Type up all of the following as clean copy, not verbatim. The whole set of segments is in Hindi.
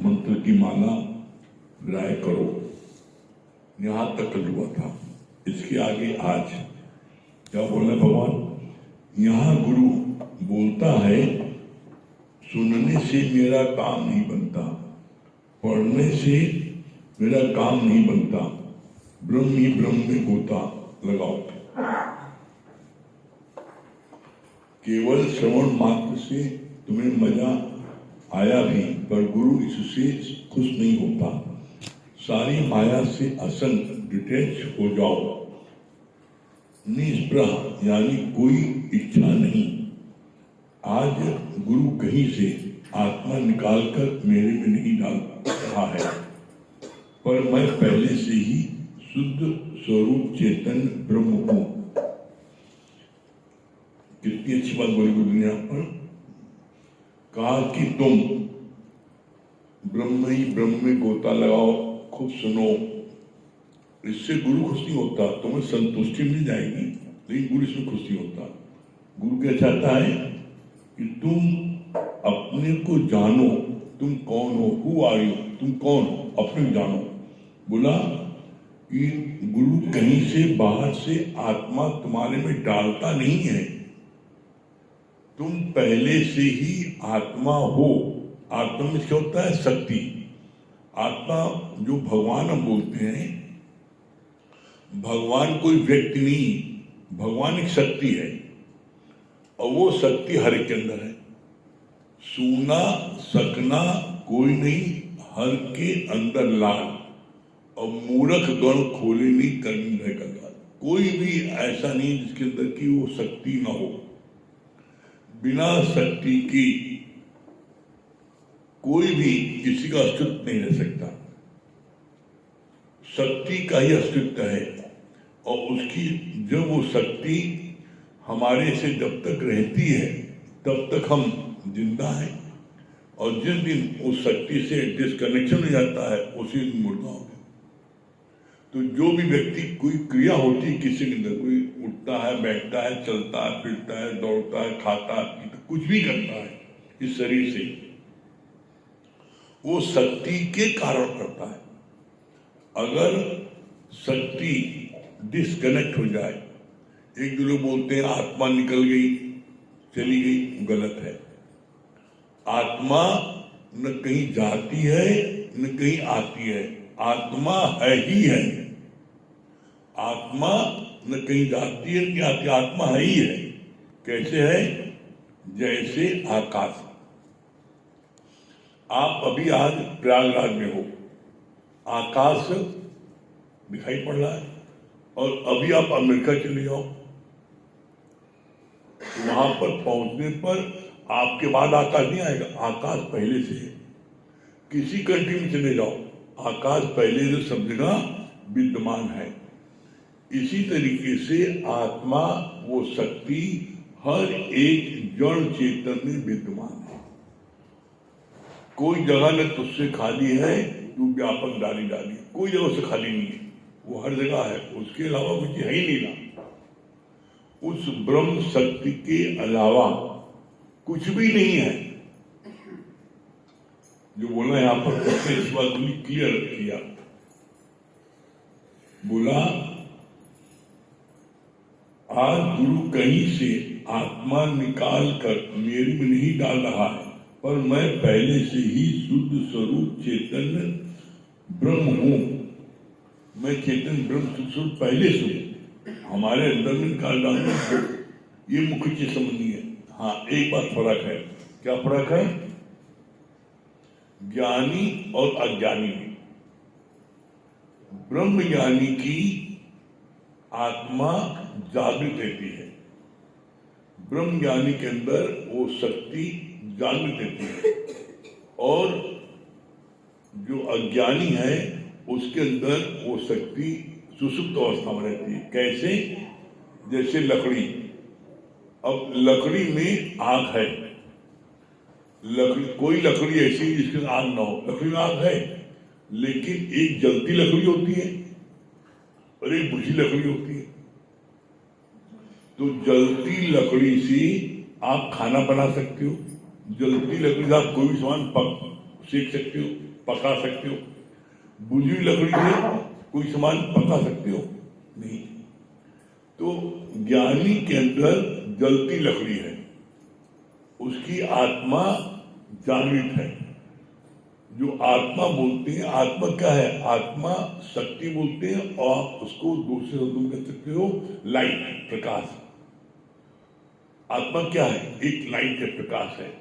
मंत्र की माला राय करो। यहाँ तक कल हुआ था। इसके आगे आज क्या बोला भगवान? यहाँ गुरु बोलता है सुनने से मेरा काम नहीं बनता, पढ़ने से मेरा काम नहीं बनता, ब्रह्म ही ब्रह्म में गोता लगाओ। केवल श्रवण मात्र से तुम्हें मजा आया भी, पर गुरु इससे खुश नहीं होता। सारी माया से असंग डिटैच हो जाओ। निस्पृह यानी कोई इच्छा नहीं। आज गुरु कहीं से आत्मा निकालकर मेरे में नहीं डाल रहा है, पर मैं पहले से ही शुद्ध स्वरूप चेतन ब्रह्म हूं। कितनी अच्छी बात बोली गुरु ने यहाँ पर। कहा कि तुम ब्रह्म ही ब्रह्म में गोता लगाओ। खूब सुनो, इससे गुरु खुश नहीं होता। तुम्हें संतुष्टि मिल जाएगी, लेकिन गुरु इसमें खुश नहीं होता। गुरु क्या चाहता है कि तुम अपने को जानो, तुम कौन हो, हु आर यू, तुम कौन हो, अपने जानो। बोला कि गुरु कहीं से बाहर से आत्मा तुम्हारे में डालता नहीं है, तुम पहले से ही आत्मा हो। आत्मा में क्या होता है? शक्ति। आत्मा जो भगवान हम बोलते हैं, भगवान कोई व्यक्ति नहीं, भगवान एक शक्ति है, और वो शक्ति हर एक के अंदर है। सूना सकना कोई नहीं, हर के अंदर लाल, और मूर्ख गण खोले नहीं कर्म रहेगा। कोई भी ऐसा नहीं जिसके अंदर की वो शक्ति ना हो। बिना शक्ति की कोई भी किसी का अस्तित्व नहीं रह सकता। शक्ति का ही अस्तित्व है, और उसकी जब वो शक्ति हमारे से जब तक रहती है तब तक हम जिंदा हैं, और जिस दिन उस शक्ति से डिस्कनेक्शन हो जाता है उसी दिन मुर्दा हो गया। तो जो भी व्यक्ति कोई क्रिया होती है किसी के अंदर, कोई उठता है, बैठता है, चलता है, फिरता है, दौड़ता है, खाता है, कुछ भी करता है इस शरीर से, वो शक्ति के कारण करता है। अगर शक्ति डिस्कनेक्ट हो जाए, एक दो लोग बोलते हैं आत्मा निकल गई, चली गई, गलत है। आत्मा न कहीं जाती है न कहीं आती है, आत्मा है ही है। आत्मा न कहीं जाती है न आती, आत्मा है ही है। कैसे है? जैसे आकाश। आप अभी आज प्रयागराज में हो, आकाश दिखाई पड़ रहा है, और अभी आप अमेरिका चले जाओ, वहां पर पहुंचने पर आपके बाद आकाश नहीं आएगा, आकाश पहले से है। किसी कंट्री में चले जाओ, आकाश पहले से सब जगह विद्यमान है। इसी तरीके से आत्मा, वो शक्ति हर एक जड़ चेतन में विद्यमान है। कोई जगह न तुझसे खाली है, तू व्यापक डाली डाली, कोई जगह से खाली नहीं है, वो हर जगह है। उसके अलावा कुछ है ही नहीं ना। उस ब्रह्म शक्ति के अलावा कुछ भी नहीं है। जो बोला यहाँ पर इस बात क्लियर किया, बोला आज गुरु कहीं से आत्मा निकाल कर मेरे में नहीं डाल रहा है, पर मैं पहले से ही शुद्ध स्वरूप चेतन ब्रह्म हूं। मैं चेतन ब्रह्म स्वरूप पहले से हूं, हमारे अंदर में निकाल डालना, ये मुख्य चीज समझनी है। हाँ, एक बात फर्क है। क्या फर्क है? ज्ञानी और अज्ञानी में। ब्रह्म ज्ञानी की आत्मा जागृत रहती है, ब्रह्म ज्ञानी के अंदर वो शक्ति जागृत रहती है, और जो अज्ञानी है उसके अंदर वो शक्ति सुसुप्त अवस्था में रहती है। कैसे? जैसे लकड़ी। अब लकड़ी में आग है, लकड़ी, कोई लकड़ी ऐसी जिसके आग ना हो, लकड़ी में आग है, लेकिन एक जलती लकड़ी होती है और एक बुझी लकड़ी होती है। तो जलती लकड़ी से आप खाना बना सकते हो, जलती लकड़ी से आप कोई भी सामान सेक सकते हो, पका सकते हो। बुझी हुई लकड़ी से कोई सामान पका सकते हो? नहीं। तो ज्ञानी के अंदर जलती लकड़ी है, उसकी आत्मा जागृत है। जो आत्मा बोलते हैं, आत्मा क्या है? आत्मा शक्ति बोलते हैं, और आप उसको दूसरे शब्दों में कह सकते हो लाइट, प्रकाश। आत्मा क्या है? एक लाइट का प्रकाश है।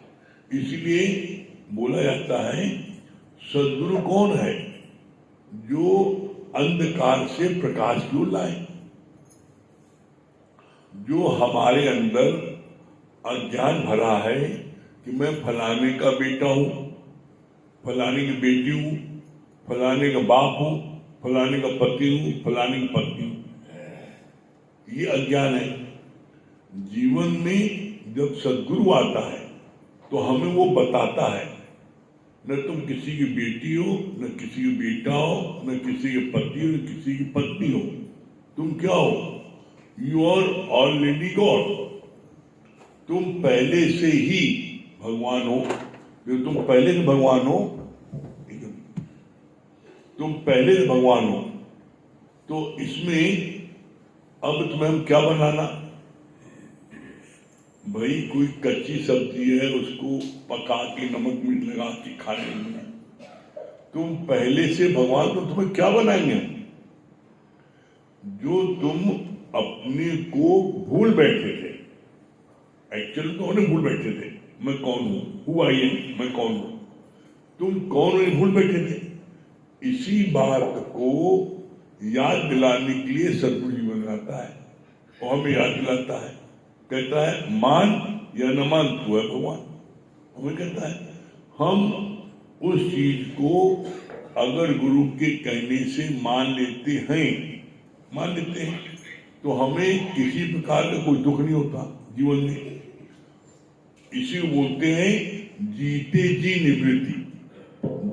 इसलिए बोला जाता है सद्गुरु कौन है? जो अंधकार से प्रकाश की ओर लाए। जो हमारे अंदर अज्ञान भरा है कि मैं फलाने का बेटा हूं, फलाने की बेटी हूं, फलाने का बाप हूं, फलाने का पति हूं, फलाने की पत्नी हूं, ये अज्ञान है। जीवन में जब सद्गुरु आता है तो हमें वो बताता है, न तुम किसी की बेटी हो, न किसी की बेटा हो, न किसी के पति हो, न किसी की पत्नी हो। तुम क्या हो? You are already God. तुम पहले से ही भगवान हो। जो तुम पहले से भगवान हो, तुम पहले से भगवान हो, तो इसमें अब तुम्हें हम क्या बनाना? भाई कोई कच्ची सब्जी है, उसको पका के नमक मिर्च लगा के खा लेंगे। तुम पहले से भगवान, तो तुम्हें क्या बनाएंगे? जो तुम अपने को भूल बैठे थे, एक्चुअली तो उन्हें भूल बैठे थे, मैं कौन हूं, हु आई एम, मैं कौन हूं। तुम कौन हो भूल बैठे थे। इसी बात को याद दिलाने के लिए सद्गुरु जी बनाता है और हमें याद दिलाता है। कहता है मान या न मान, तू है भगवान। हमें कहता है हम उस चीज को अगर गुरु के कहने से मान लेते हैं तो हमें किसी प्रकार का कोई दुख नहीं होता जीवन में। इसी को बोलते हैं जीते जी निवृत्ति,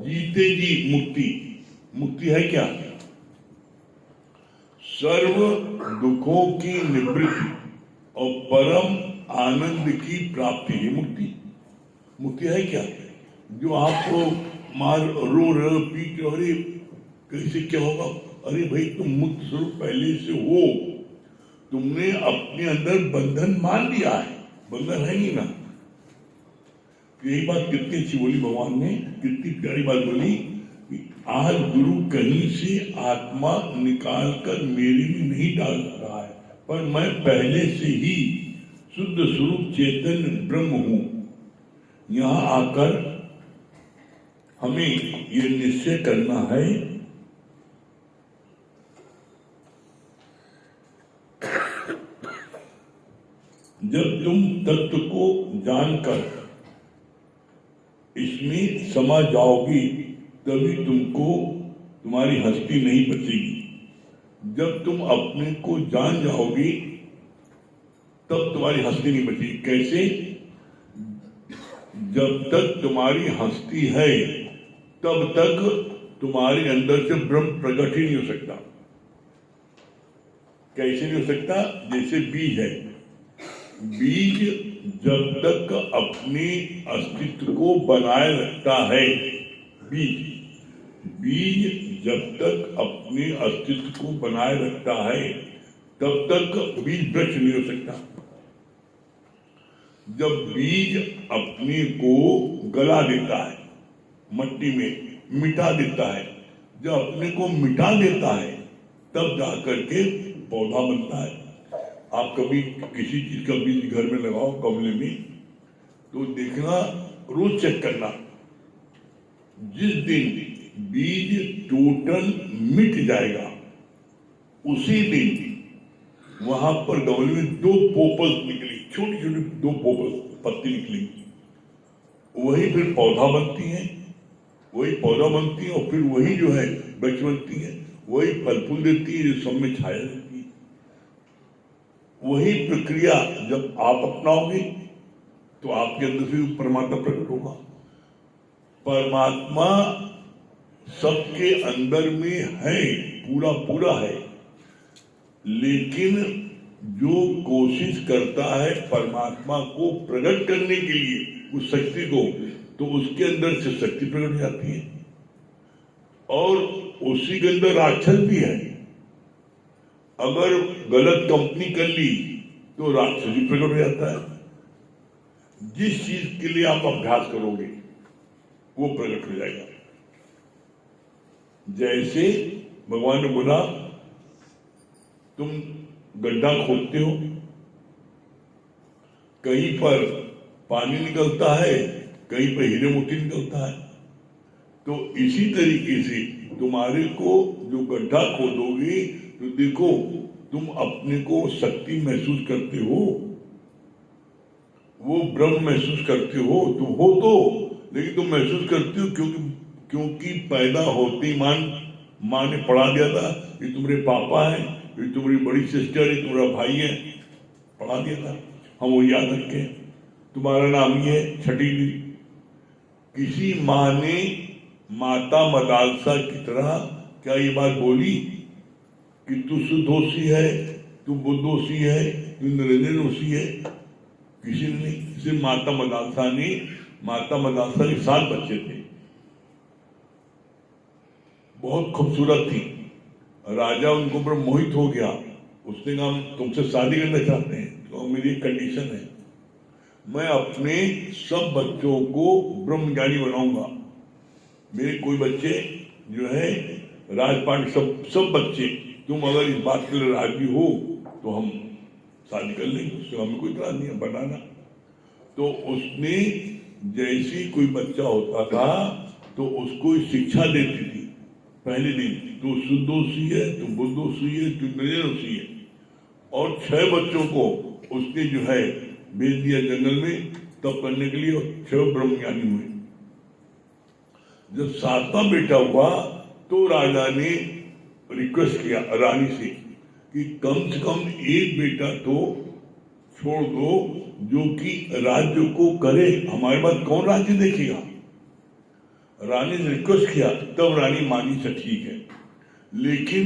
जीते जी मुक्ति। मुक्ति है क्या? सर्व दुखों की निवृत्ति और परम आनंद की प्राप्ति है मुक्ति। मुक्ति है क्या? जो आपको मार रो रहे हो, पीट रहे, अरे कैसे क्या होगा? अरे भाई तुम मुक्त स्वरूप पहले से हो, तुमने अपने अंदर बंधन मान लिया है, बंधन है ही ना। यही बात कितनी अच्छी बोली भगवान ने, कितनी प्यारी बात बोली कि आज गुरु कहीं से आत्मा निकाल कर मेरे में नहीं डाल रहा है, पर मैं पहले से ही शुद्ध स्वरूप चेतन ब्रह्म हूं। यहां आकर हमें ये निश्चय करना है जब तुम तत्व को जानकर इसमें समा जाओगी तभी तुमको तुम्हारी हस्ती नहीं बचेगी। जब तुम अपने को जान जाओगी तब तुम्हारी हस्ती नहीं बचेगी। कैसे? जब तक तुम्हारी हस्ती है तब तक तुम्हारे अंदर से ब्रह्म प्रकट ही नहीं हो सकता। कैसे नहीं हो सकता? जैसे बीज है, बीज जब तक अपने अस्तित्व को बनाए रखता है, बीज जब तक अपने अस्तित्व को बनाए रखता है तब तक बीज वृक्ष नहीं हो सकता। जब बीज अपने को गला देता है, मट्टी में मिटा देता है, जब अपने को मिटा देता है तब जाकर के पौधा बनता है। आप कभी किसी चीज का बीज घर में लगाओ गमले में, तो देखना, रोज चेक करना, जिस दिन बीज टोटल मिट जाएगा उसी दिन वहां पर गमले में 2 पोपल्स निकली, छोटी छोटी 2 पोपल्स, पत्ती निकलेंगी। वही फिर पौधा बनती है, वही पौधा बनती है, और फिर वही जो है वृक्ष बनती है, वही फल फूल देती है, जो सब में छाया देती है। वही प्रक्रिया जब आप अपनाओगे तो आपके अंदर से परमात्मा प्रकट होगा। परमात्मा सबके अंदर में है, पूरा पूरा है, लेकिन जो कोशिश करता है परमात्मा को प्रकट करने के लिए उस शक्ति को, तो उसके अंदर से शक्ति प्रकट हो जाती है, और उसी के अंदर राक्षस भी है। अगर गलत कंपनी कर ली तो राक्षस भी प्रकट हो जाता है। जिस चीज के लिए आप अभ्यास करोगे वो प्रकट हो जाएगा। जैसे भगवान ने बोला, तुम गड्ढा खोदते हो, कहीं पर पानी निकलता है, कहीं पर हीरे मोती निकलता है। तो इसी तरीके से तुम्हारे को जो गड्ढा खोदोगे तो देखो, तुम अपने को शक्ति महसूस करते हो, वो ब्रह्म महसूस करते हो, तुम हो तो, लेकिन तुम महसूस करते हो क्योंकि पैदा होते ही माँ ने पढ़ा दिया था, ये तुम्हारे पापा है, ये तुम्हारी बड़ी सिस्टर, ये तुम्हारा भाई है, पढ़ा दिया था, हम वो याद रखें। तुम्हारा नाम ही है छठी दी। किसी माँ ने माता मदालसा की तरह क्या ये बात बोली कि तू सुदोषी है, तू बुद्धोषी है, तू निरंजनोषी है? किसी ने नहीं। सिर्फ माता मदालसा के 7 बच्चे थे, बहुत खूबसूरत थी। राजा उनको पर मोहित हो गया, उसने कहा हम तुमसे शादी करना चाहते हैं, तो मेरी एक कंडीशन है, मैं अपने सब बच्चों को ब्रह्मज्ञानी बनाऊंगा। मेरे कोई बच्चे जो है राजपाट, सब बच्चे, तुम अगर इस बात के लिए राजी हो तो हम शादी कर लेंगे, उससे हमें कोई इतराज नहीं है, बनाना। तो उसने जैसे कोई बच्चा होता था तो उसको शिक्षा देती थी पहले दिन, तू शुद्धोषी है, तू बुद्धोषी है, तू निर्जनोषी है। और 6 बच्चों को उसने जो है भेज दिया जंगल में तप करने के लिए, 6 ब्रह्मज्ञानी हुए। जब 7वां बेटा हुआ तो राजा ने रिक्वेस्ट किया रानी से कि कम से कम एक बेटा तो छोड़ दो जो कि राज्य को करे, हमारे पास कौन राज्य देखेगा। रानी ने रिक्वेस्ट किया, तब रानी मानी से ठीक है, लेकिन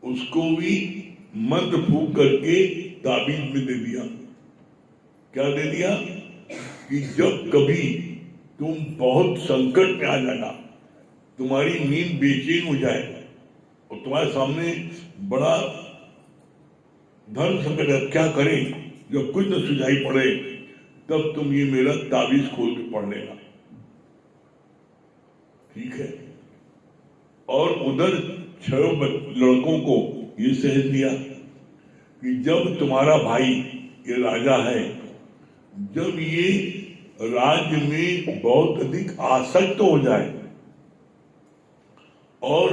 उसको भी मंत्र फूंक करके ताबीज में दे दिया। क्या दे दिया कि जब कभी तुम बहुत संकट में आ जाना, तुम्हारी नींद बेचैन हो जाए और तुम्हारे सामने बड़ा धर्म संकट है, क्या करें, जब कुछ न सुझाई पड़े, तब तुम ये मेरा ताबीज खोल के पढ़ लेना, ठीक है। और उधर 6 लड़कों को ये सहज दिया कि जब तुम्हारा भाई ये राजा है, जब ये राज्य में बहुत अधिक आसक्त हो जाए और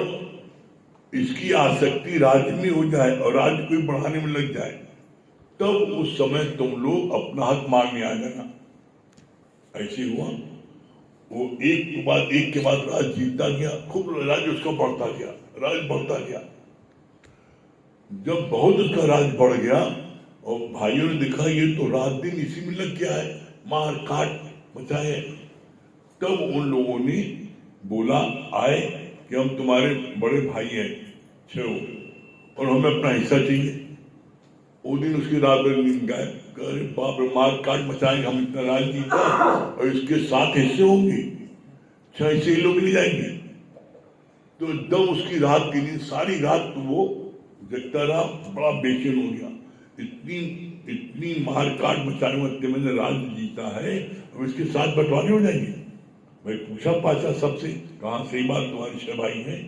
इसकी आसक्ति राज्य में हो जाए और राज्य को बढ़ाने में लग जाए, तब उस समय तुम लोग अपना हक मांगने आ जाना। ऐसे हुआ, वो एक के बाद राज जीतता गया, खूब राज्य उसका बढ़ता गया, राज बढ़ता गया। जब बहुत उसका राज बढ़ गया और भाइयों ने देखा ये तो रात दिन इसी में लग गया है, मार काट मचाए, तब उन लोगों ने बोला आए कि हम तुम्हारे बड़े भाई हैं 6 और हमें अपना हिस्सा चाहिए। वो दिन उसकी रात भर नींद गए, अरे बाप रे, मार काट मचाएंगे, हम इतना राज जीता और इसके 7 हिस्से होंगे, 6 हिस्से लोग ले जाएंगे। तो एकदम उसकी रात की नींद, सारी रात तो वो जगता रहा, बड़ा बेचैन हो गया। इतनी मार काट मचाने वाले मैंने राज जीता है, अब इसके 7 बंटवारे हो जाएंगे। भाई पूछा पाछा सबसे, कहा सही बात, तुम्हारे 6 भाई हैं,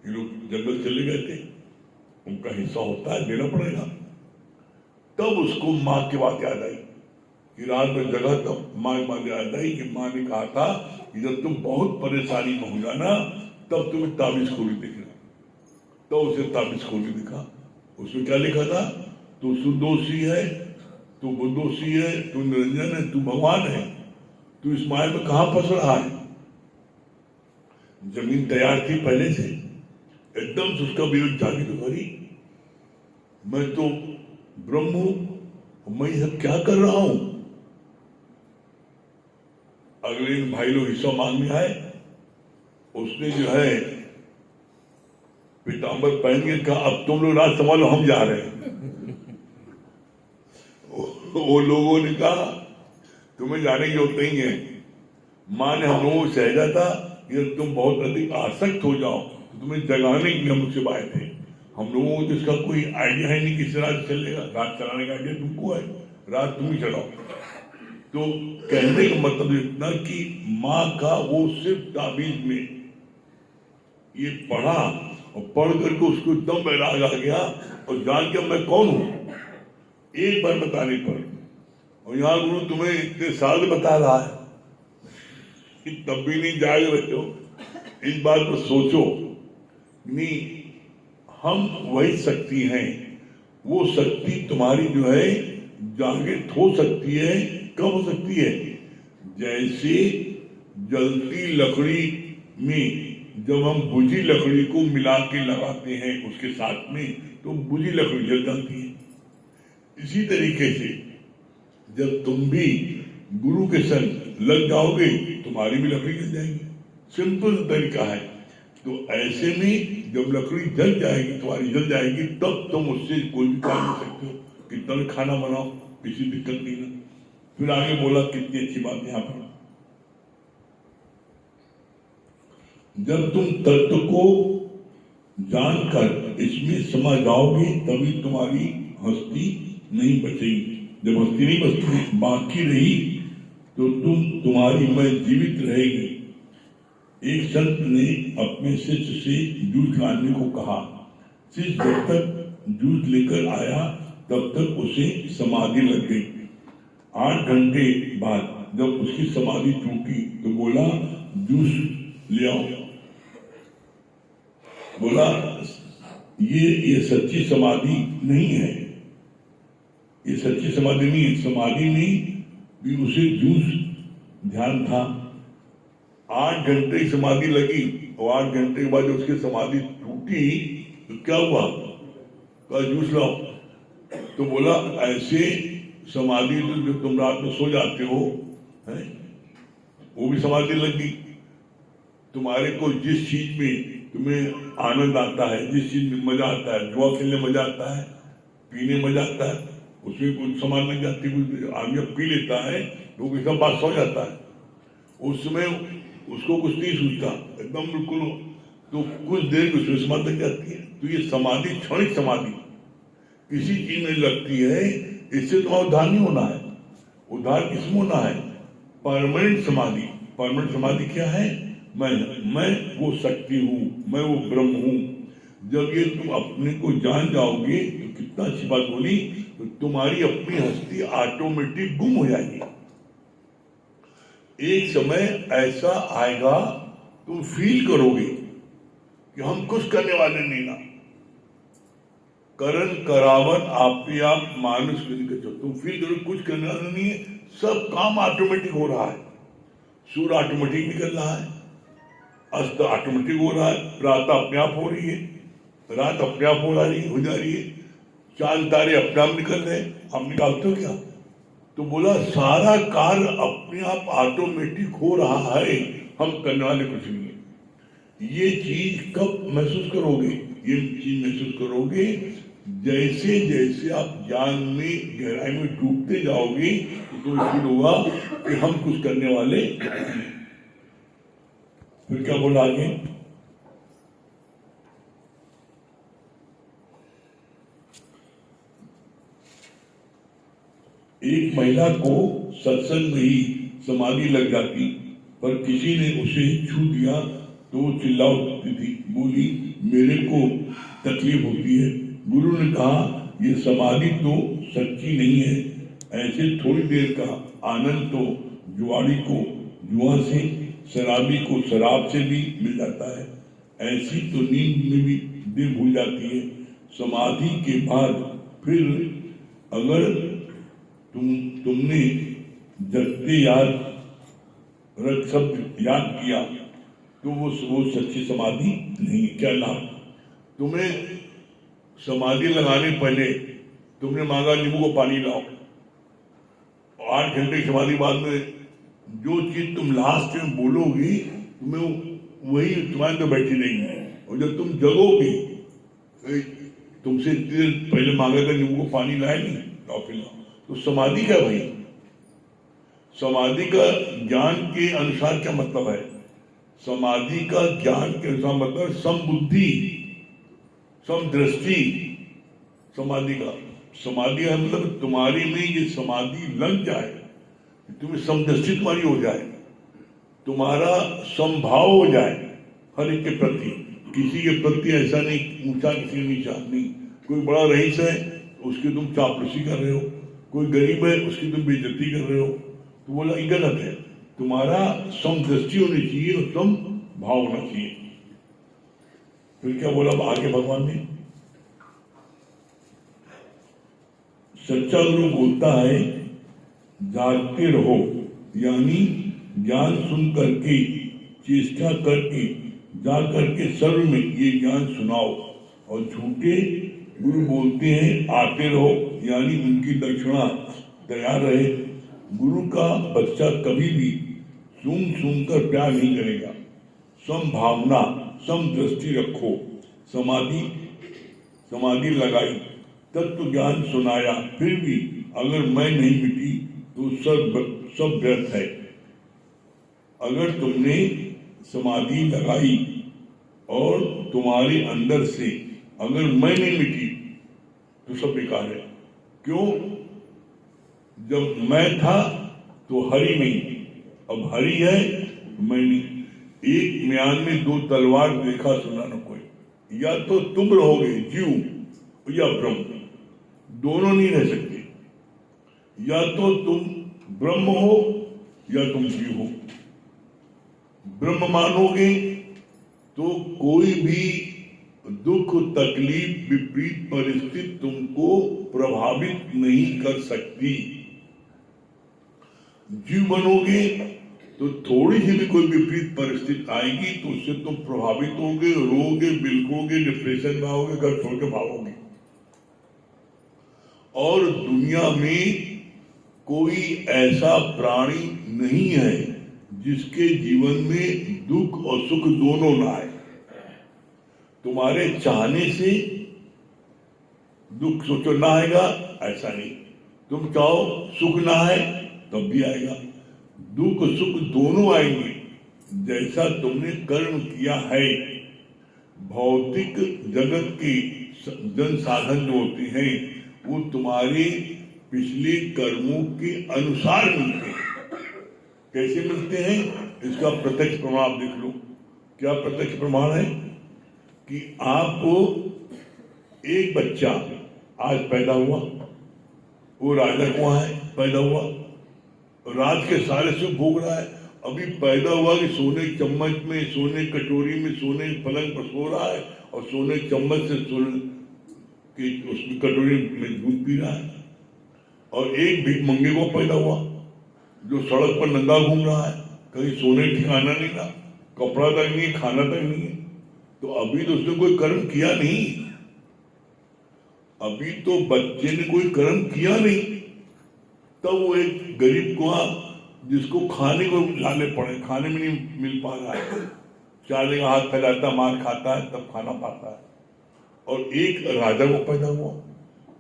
ये लोग जंगल चले गए थे, उनका हिस्सा होता है, देना पड़ेगा। तब उसको माँ की बात याद आई कि रात में जगह, तब माँ की बात याद आई कि माँ ने कहा था कि जब तुम बहुत परेशानी में हो जाना तब तुम्हें ताबीज खोली देखना। तो उसे ताबीज खोली दिखा, उसमें क्या लिखा था, तू सुदोषी है, तू बुद्धोषी है, तू निरंजन है, तू भगवान है, तू इस माया में कहां फंस रहा है। जमीन तैयार थी पहले से, एकदम से उसका विरोध जागी तो भरी, मैं तो ब्रह्म हूं, मैं सब क्या कर रहा हूं। अगले दिन भाई लोग हिस्सा मांगने आए, उसने जो है पीताम्बर पहन के कहा अब तुम लोग राज संभालो, हम जा रहे हैं। वो लोगों ने कहा तुम्हें जाने की जरूरत नहीं है। माँ ने हम लोगों को सहजा था कि तुम बहुत अधिक आसक्त हो जाओ तो तुम्हें जगाने के लिए हम लोग से आए थे। हम लोगों को तो इसका कोई आइडिया है नहीं किस रात चलेगा, रात चलाने का आइडिया तुमको है, रात तुम ही चलाओ। तो कहने का मतलब इतना कि माँ का वो सिर्फ ताबीज में ये पढ़ा और पढ़ करके उसको एकदम बैराग आ गया और जान के मैं कौन हूं एक बार बताने पर। और यहाँ गुरु तुम्हें इतने साल बता रहा है कि तब भी नहीं जाग रहे हो। इस बात पर सोचो, नहीं हम वही शक्ति हैं। वो शक्ति तुम्हारी जो है जागृत हो सकती है। कब हो सकती है? जैसे जलती लकड़ी में जब हम बुझी लकड़ी को मिला के लगाते हैं उसके साथ में तो बुझी लकड़ी जल जाती है। इसी तरीके से जब तुम भी गुरु के संग लग जाओगे तुम्हारी भी लकड़ी जल जाएगी। सिंपल तरीका है। तो ऐसे में जब लकड़ी जल जाएगी, तुम्हारी जल जाएगी, तब तुम उससे कोई भी काम कर सकते हो। कितना भी खाना बनाओ, किसी दिक्कत नहीं ना। फिर आगे बोला कितनी अच्छी बात यहाँ पर, जब तुम तत्व को जानकर इसमें समा जाओगे तभी तुम्हारी हस्ती नहीं बचेगी। जब हस्ती नहीं बचती बाकी रही तो तुम्हारी मैं जीवित रहेगी। एक संत ने अपने शिष्य से जूझ लाने को कहा। शिष्य जब तक जूझ लेकर आया तब तक उसे समाधि लग गई। 8 घंटे बाद जब उसकी समाधि टूटी तो बोला जूस ले आओ। बोला ये सच्ची समाधि नहीं है, ये सच्ची समाधि नहीं है। समाधि में भी उसे जूस ध्यान था। 8 घंटे समाधि लगी और 8 घंटे के बाद जब उसकी समाधि टूटी तो क्या हुआ? कहा जूस लाओ। तो बोला ऐसे समाधि जो तुम रात में सो जाते हो है वो भी समाधि लगी। तुम्हारे को जिस चीज में तुम्हें आनंद आता है, जिस चीज में मजा आता है, जुआ खेलने मजा आता है, पीने मजा आता है, उसमें कुछ सामान लग जाती है। आदमी पी लेता है तो वो बात सो जाता है, उस समय उसको कुछ नहीं सूझता एकदम बिल्कुल। तो कुछ देर में उसमें समाधि लग जाती है। तो ये समाधि क्षणिक समाधि किसी चीज में लगती है। इससे तुम्हारा उद्धार नहीं होना है। उद्धार किसमें होना है? परमानेंट समाधि। परमानेंट समाधि क्या है? मैं वो शक्ति हूँ, मैं वो ब्रह्म हूँ। जब ये तुम अपने को जान जाओगे तो कितना अच्छी बात बोली, तो तुम्हारी अपनी हस्ती ऑटोमेटिक गुम हो जाएगी। एक समय ऐसा आएगा तुम फील करोगे कि हम कुछ करने वाले नहीं ना। करण करावन आप मानुष तुम फील करो कुछ करने वाले नहीं है। सब काम ऑटोमेटिक हो रहा है। सूर्य ऑटोमेटिक निकल रहा है, अस्त ऑटोमेटिक हो रहा है, प्रातः अपने आप हो रही है, रात अपने आप हो जा रही है, चांद तारे अपने आप निकल रहे हैं। हम निकालते हो क्या? तो बोला सारा कार्य अपने आप ऑटोमेटिक हो रहा है, हम करने वाले कुछ नहीं है। ये चीज कब महसूस करोगे? ये चीज महसूस करोगे जैसे जैसे आप ज्ञान में गहराई में डूबते जाओगे तो फील होगा कि हम कुछ करने वाले। फिर क्या बोला आगे? एक महिला को सत्संग में ही समाधि लग जाती, पर किसी ने उसे छू दिया तो वो चिल्ला उठती थी, बोली मेरे को तकलीफ होती है। गुरु ने कहा ये समाधि तो सच्ची नहीं है। ऐसे थोड़ी देर का आनंद तो जुआड़ी को जुआ से, शराबी को शराब से भी मिल जाता है। ऐसी तो नींद में भी देर भूल जाती है। समाधि के बाद फिर अगर तुमने जगते शब्द याद किया तो वो सच्ची समाधि नहीं। क्या लाभ? तुम्हें समाधि लगाने पहले तुमने मांगा नींबू को पानी लाओ, 8 घंटे की समाधि बाद में जो चीज तुम लास्ट में बोलोगी तुम्हें वही तुम्हारे तो बैठी रहेगी। और जब तुम जगोगे तुमसे देर पहले मांगा था नींबू को पानी लाए नहीं, लाओ फिर लाओ। तो समाधि क्या भाई? समाधि का ज्ञान के अनुसार क्या मतलब है? समाधि का ज्ञान के अनुसार मतलब समबुद्धि, समदृष्टि। समाधि का समाधि है मतलब तुम्हारी में ये समाधि लग जाए, तुम्हें समदृष्टि तुम्हारी हो जाए, तुम्हारा समभाव हो जाए हर एक के प्रति। किसी के प्रति ऐसा नहीं ऊंचा, किसी के नीचा नहीं। कोई बड़ा रईस है उसकी तुम चापलूसी कर रहे हो, कोई गरीब है उसकी तुम बेइज्जती कर रहे हो, तो बोला ये गलत है। तुम्हारा समदृष्टि होनी चाहिए और सम भाव होना चाहिए। फिर क्या बोला आगे भगवान ने? सच्चा गुरु बोलता है जागते रहो, यानी ज्ञान सुन करके, चेष्टा करके, जा करके सर्व में ये ज्ञान सुनाओ। और झूठे गुरु बोलते हैं आते रहो, यानी उनकी दक्षिणा तैयार रहे। गुरु का बच्चा कभी भी सुन कर प्यार नहीं करेगा। समभावना, समदृष्टि रखो। समाधि लगाई, तत्व ज्ञान सुनाया, फिर भी अगर मैं नहीं मिटी तो सब व्यर्थ है। अगर तुमने समाधि लगाई और तुम्हारे अंदर से अगर मैं नहीं मिटी तो सब बेकार है। क्यों? जब मैं था तो हरि नहीं, अब हरि है मैं नहीं। एक म्यान में दो तलवार देखा सुना न कोई, या तो तुम रहोगे जीव या ब्रह्म, दोनों नहीं रह सकते। या तो तुम ब्रह्म हो या तुम जीव हो। ब्रह्म मानोगे तो कोई भी दुख, तकलीफ, विपरीत परिस्थिति तुमको प्रभावित नहीं कर सकती। जीव बनोगे तो थोड़ी सी भी कोई विपरीत परिस्थिति आएगी तो उससे तुम प्रभावित होगे, रोगे, बिलकोगे, डिप्रेशन में आओगे, घर छोड़ के भागोगे। और दुनिया में कोई ऐसा प्राणी नहीं है जिसके जीवन में दुख और सुख दोनों ना आए। तुम्हारे चाहने से दुख सोचो ना आएगा, ऐसा नहीं। तुम चाहो सुख ना आए तब भी आएगा। दुख सुख दोनों आएंगे जैसा तुमने कर्म किया है। भौतिक जगत के जन साधन जो होते हैं वो तुम्हारे पिछले कर्मों के अनुसार मिलते हैं। कैसे मिलते हैं? इसका प्रत्यक्ष प्रमाण देख लो। क्या प्रत्यक्ष प्रमाण है? कि आपको एक बच्चा आज पैदा हुआ, वो राजा कुआं है, पैदा हुआ, रात के सारे सुख भोग रहा है। अभी पैदा हुआ कि सोने के चम्मच में, सोने कटोरी में, सोने पलंग पर सो रहा है और सोने चम्मच से सोने की उसमें कटोरी में दूध पी रहा है। और एक भीख मंगे को पैदा हुआ जो सड़क पर नंगा घूम रहा है, कहीं सोने ठिकाना नहीं ना, कपड़ा तक नहीं, खाना तक नहीं है। तो अभी तो उसने कोई कर्म किया नहीं, अभी तो बच्चे ने कोई कर्म किया नहीं। तब वो एक गरीब कुआं जिसको खाने को लाने पड़े, खाने में नहीं मिल पा रहा है, चारे का हाथ फैलाता, मार खाता है, तब खाना पाता है। और एक राजा को पैदा हुआ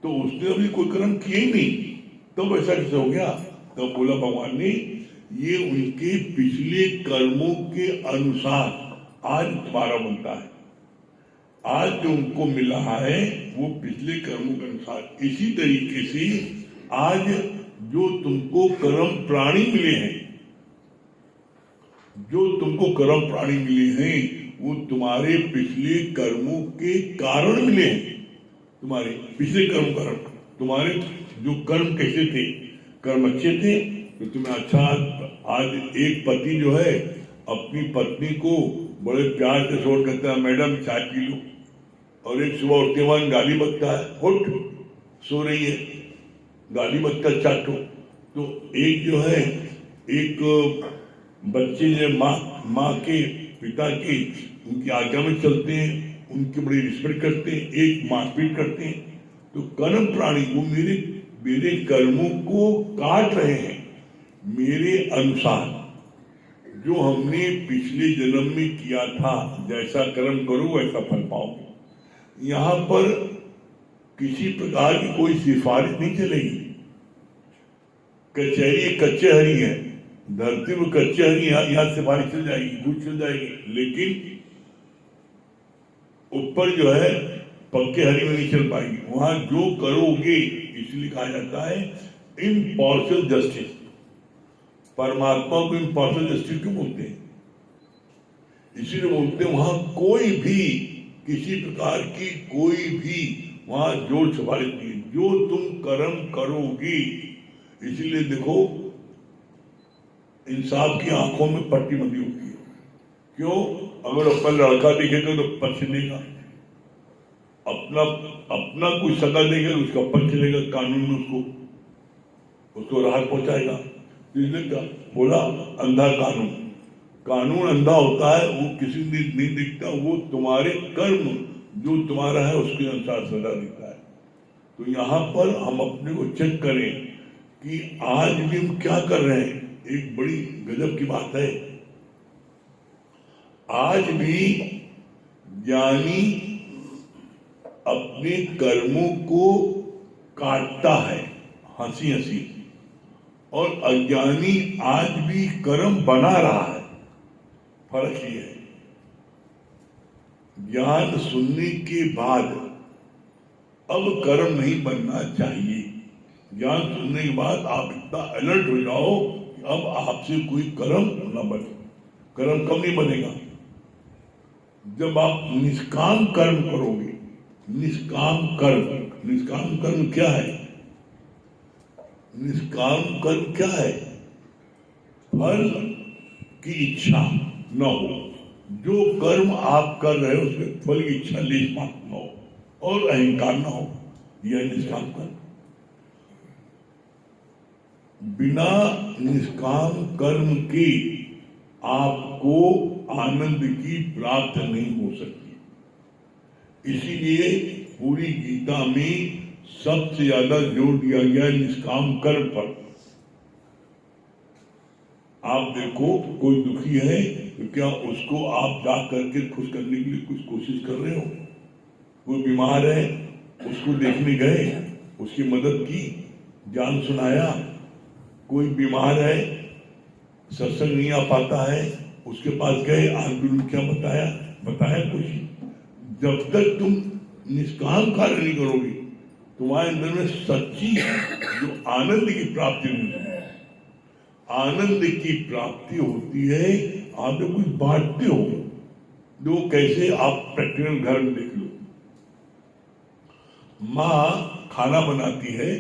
तो उसने अभी कोई कर्म किए ही नहीं, तब ऐसा कैसे हो गया? तब बोला भगवान ने, ये उनके पिछले कर्मों के अनुसार आज तुम्हारा बनता है। आज जो उनको मिल रहा है वो पिछले कर्मों के अनुसार। इसी तरीके से आज जो तुमको कर्म प्राणी मिले हैं, जो तुमको कर्म प्राणी मिले हैं वो तुम्हारे पिछले कर्मों के कारण मिले हैं। तुम्हारे पिछले कर्म तुम्हारे जो कर्म कैसे थे, कर्म अच्छे थे तो तुम्हें अच्छा। आज एक पति जो है अपनी पत्नी को बड़े प्यार से शोर करता है, मैडम चाय पी लो, और एक सुबह उठते वक्त गाली बकता है, उठ सो रही है, गाली बकता चाटो। तो एक जो है, एक बच्चे जो माँ के पिता की उनकी आज्ञा में चलते हैं, उनकी बड़ी रिस्पेक्ट करते हैं, एक मारपीट करते हैं। तो कर्म प्राणी वो मेरे कर्मों को काट रहे हैं मेरे अनुसार। जो हमने पिछले जन्म में किया था, जैसा कर्म करो वैसा फल पाओगे। यहाँ पर किसी प्रकार की कोई सिफारिश नहीं चलेगी। कचहरी कच्चे हरी है, धरती में कच्चे हरी यहाँ से बारिश चल जाएगी, धूप चल जाएगी, लेकिन ऊपर जो है पक्के हरी में नहीं चल पाएगी। वहां जो करोगे, इसलिए कहा जाता है इम्पार्शियल जस्टिस। परमात्मा को इम्पार्शियल जस्टिस क्यों बोलते हैं? इसीलिए बोलते हैं वहां कोई भी किसी प्रकार की कोई भी वहां जोर सिफारिश नहीं, जो तुम कर्म करोगे। इसीलिए देखो इंसाफ की आंखों में पट्टी बंधी होती है। क्यों? अगर अपन लड़का देखेगा तो पक्ष लेगा, अपना कोई सगा देगा उसका पक्ष लेगा, कानून में उसको राहत पहुंचाएगा। इसलिए बोला अंधा कानून अंधा होता है, वो किसी दिन नहीं दिखता, वो तुम्हारे कर्म जो तुम्हारा है उसके अनुसार सजा देता है। तो यहाँ पर हम अपने को चेक करें कि आज भी हम क्या कर रहे हैं। एक बड़ी गजब की बात है, आज भी ज्ञानी अपने कर्मों को काटता है हंसी हंसी, और अज्ञानी आज भी कर्म बना रहा है। फर्क ये है, ज्ञान सुनने के बाद अब कर्म नहीं बनना चाहिए। ज्ञान सुनने के बाद आप इतना अलर्ट हो जाओ कि अब आपसे कोई कर्म न बने। कर्म कब नहीं बनेगा? जब आप निष्काम कर्म करोगे। निष्काम कर्म क्या है? निष्काम कर्म क्या है? फल की इच्छा न हो। जो कर्म आप कर रहे हो उसमें फल की इच्छा लेश मात्र न हो और अहंकार न हो, यह निष्काम कर्म। बिना निष्काम कर्म के आपको आनंद की प्राप्त नहीं हो सकती। इसीलिए पूरी गीता में सबसे ज्यादा जोर दिया गया निष्काम कर्म पर। आप देखो कोई दुखी है तो क्या उसको आप जा करके खुश करने के लिए कुछ कोशिश कर रहे हो? कोई बीमार है उसको देखने गए, उसकी मदद की, ज्ञान सुनाया। कोई बीमार है, सत्संग नहीं आ पाता है, उसके पास गए, आंदोलन क्या बताया कुछ। जब तक तुम निष्काम कार्य नहीं करोगे, तुम्हारे अंदर में सच्ची जो आनंद की प्राप्ति नहीं है। आनंद की प्राप्ति होती है आप जब कुछ बांटते हो। जो कैसे आप प्रैक्टिकल घर में देख लो, माँ खाना बनाती है